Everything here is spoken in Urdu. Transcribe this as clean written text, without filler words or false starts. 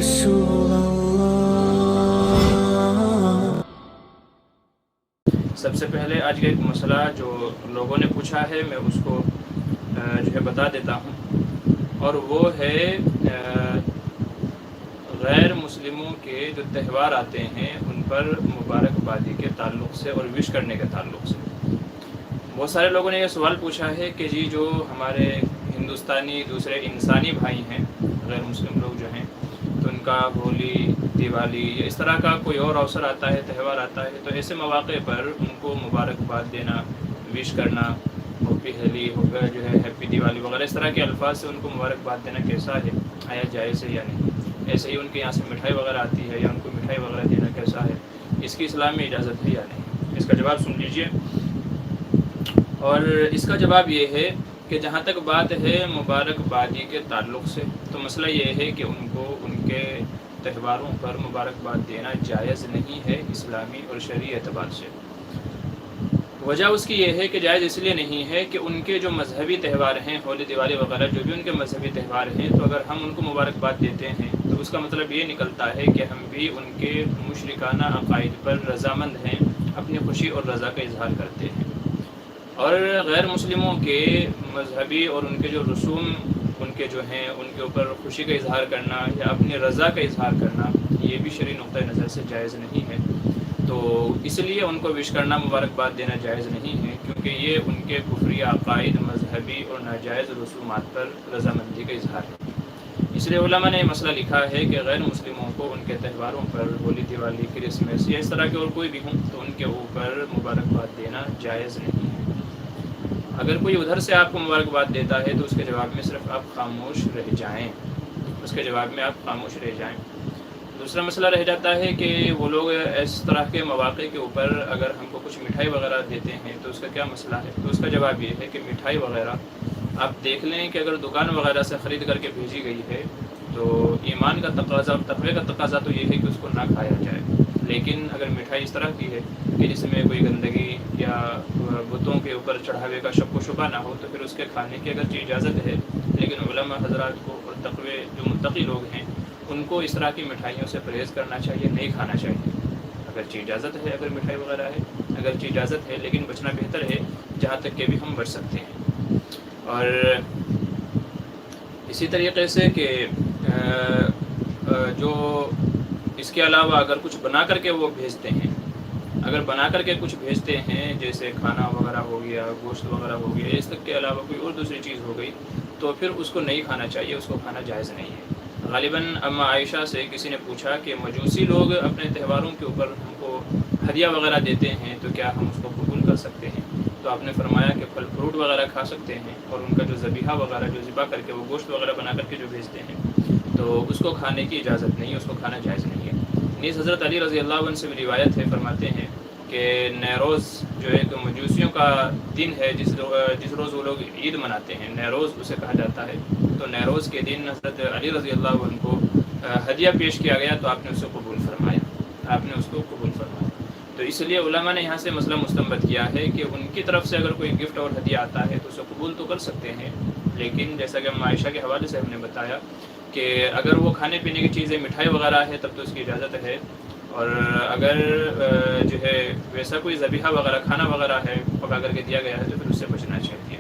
رسول اللہ۔ سب سے پہلے آج کا ایک مسئلہ جو لوگوں نے پوچھا ہے میں اس کو جو ہے بتا دیتا ہوں، اور وہ ہے غیر مسلموں کے جو تہوار آتے ہیں ان پر مبارکبادی کے تعلق سے اور وش کرنے کے تعلق سے بہت سارے لوگوں نے یہ سوال پوچھا ہے کہ جی جو ہمارے ہندوستانی دوسرے انسانی بھائی ہیں غیر مسلم لوگ جو ہیں تو ان کا ہولی، دیوالی یا اس طرح کا کوئی اور اوسر آتا ہے، تہوار آتا ہے، تو ایسے مواقع پر ان کو مبارکباد دینا، وش کرنا، ہیپی ہولی جو ہے ہیپی دیوالی وغیرہ اس طرح کے الفاظ سے ان کو مبارکباد دینا کیسا ہے، آیا جائز ہے یا نہیں؟ ایسے ہی ان کے یہاں سے مٹھائی وغیرہ آتی ہے یا ان کو مٹھائی وغیرہ دینا کیسا ہے، اس کی اسلام میں اجازت ہے یا نہیں؟ اس کا جواب سن لیجئے، اور اس کا جواب یہ ہے کہ جہاں تک بات ہے مبارکبادی کے تعلق سے تو مسئلہ یہ ہے کہ ان کو ان کے تہواروں پر مبارکباد دینا جائز نہیں ہے اسلامی اور شرعی اعتبار سے۔ وجہ اس کی یہ ہے کہ جائز اس لیے نہیں ہے کہ ان کے جو مذہبی تہوار ہیں، ہولی، دیوالی وغیرہ جو بھی ان کے مذہبی تہوار ہیں، تو اگر ہم ان کو مبارکباد دیتے ہیں تو اس کا مطلب یہ نکلتا ہے کہ ہم بھی ان کے مشرکانہ عقائد پر رضامند ہیں، اپنی خوشی اور رضا کا اظہار کرتے ہیں۔ اور غیر مسلموں کے مذہبی اور ان کے جو رسوم ان کے جو ہیں ان کے اوپر خوشی کا اظہار کرنا یا اپنی رضا کا اظہار کرنا یہ بھی شرعی نقطۂ نظر سے جائز نہیں ہے، تو اس لیے ان کو وش کرنا، مبارکباد دینا جائز نہیں ہے، کیونکہ یہ ان کے کفری عقائد، مذہبی اور ناجائز رسومات پر رضامندی کا اظہار ہے۔ اس لیے علماء نے یہ مسئلہ لکھا ہے کہ غیر مسلموں کو ان کے تہواروں پر، ہولی، دیوالی، کرسمس یا اس طرح کے اور کوئی بھی ہوں تو ان کے اوپر مبارکباد دینا جائز نہیں ہے۔ اگر کوئی ادھر سے آپ کو مبارکباد دیتا ہے تو اس کے جواب میں صرف آپ خاموش رہ جائیں، اس کے جواب میں آپ خاموش رہ جائیں۔ دوسرا مسئلہ رہ جاتا ہے کہ وہ لوگ اس طرح کے مواقع کے اوپر اگر ہم کو کچھ مٹھائی وغیرہ دیتے ہیں تو اس کا کیا مسئلہ ہے؟ تو اس کا جواب یہ ہے کہ مٹھائی وغیرہ آپ دیکھ لیں کہ اگر دکان وغیرہ سے خرید کر کے بھیجی گئی ہے تو ایمان کا تقاضا اور تقوی کا تقاضا تو یہ ہے کہ اس کو نہ کھایا جائے، لیکن اگر مٹھائی اس طرح کی ہے کہ جس میں کوئی گندگی یا بتوں کے اوپر چڑھاوے کا شک و شبہ نہ ہو تو پھر اس کے کھانے کی اگرچہ اجازت ہے، لیکن علماء حضرات کو اور تقوی جو متقی لوگ ہیں ان کو اس طرح کی مٹھائیوں سے پرہیز کرنا چاہیے، نہیں کھانا چاہیے۔ اگرچہ اجازت ہے، اگر مٹھائی وغیرہ ہے اگرچہ اجازت ہے، لیکن بچنا بہتر ہے جہاں تک کہ بھی ہم بچ سکتے ہیں۔ اور اسی طریقے سے کہ جو اس کے علاوہ اگر کچھ بنا کر کے وہ بھیجتے ہیں، اگر بنا کر کے کچھ بھیجتے ہیں جیسے کھانا وغیرہ ہو گیا، گوشت وغیرہ ہو گیا، اس تک کے علاوہ کوئی اور دوسری چیز ہو گئی تو پھر اس کو نہیں کھانا چاہیے، اس کو کھانا جائز نہیں ہے۔ غالباً اما عائشہ سے کسی نے پوچھا کہ مجوسی لوگ اپنے تہواروں کے اوپر ہم کو ہدیہ وغیرہ دیتے ہیں تو کیا ہم اس کو قبول کر سکتے ہیں؟ تو آپ نے فرمایا کہ پھل فروٹ وغیرہ کھا سکتے ہیں، اور ان کا جو ذبیحہ وغیرہ جو ذبح کر کے وہ گوشت وغیرہ بنا کر کے جو بھیجتے ہیں تو اس کو کھانے کی اجازت نہیں ہے، اس کو کھانا جائز نہیں ہے۔ نیز حضرت علی رضی اللہ عنہ سے بھی روایت ہے، فرماتے ہیں کہ نیروز جو ایک مجوسیوں کا دن ہے، جس روز وہ لوگ عید مناتے ہیں، نیروز اسے کہا جاتا ہے، تو نیروز کے دن حضرت علی رضی اللہ عنہ کو ہدیہ پیش کیا گیا تو آپ نے اسے قبول فرمایا، آپ نے اس کو قبول فرمایا۔ تو اس لیے علماء نے یہاں سے مسئلہ مستنبط کیا ہے کہ ان کی طرف سے اگر کوئی گفٹ اور ہدیہ آتا ہے تو اسے قبول تو کر سکتے ہیں، لیکن جیسا کہ ہم عائشہ کے حوالے سے ہم نے بتایا کہ اگر وہ کھانے پینے کی چیزیں مٹھائی وغیرہ ہے تب تو اس کی اجازت ہے، اور اگر جو ہے ویسا کوئی ذبیحہ وغیرہ کھانا وغیرہ ہے پکا کر کے دیا گیا ہے تو پھر اس سے بچنا چاہیے۔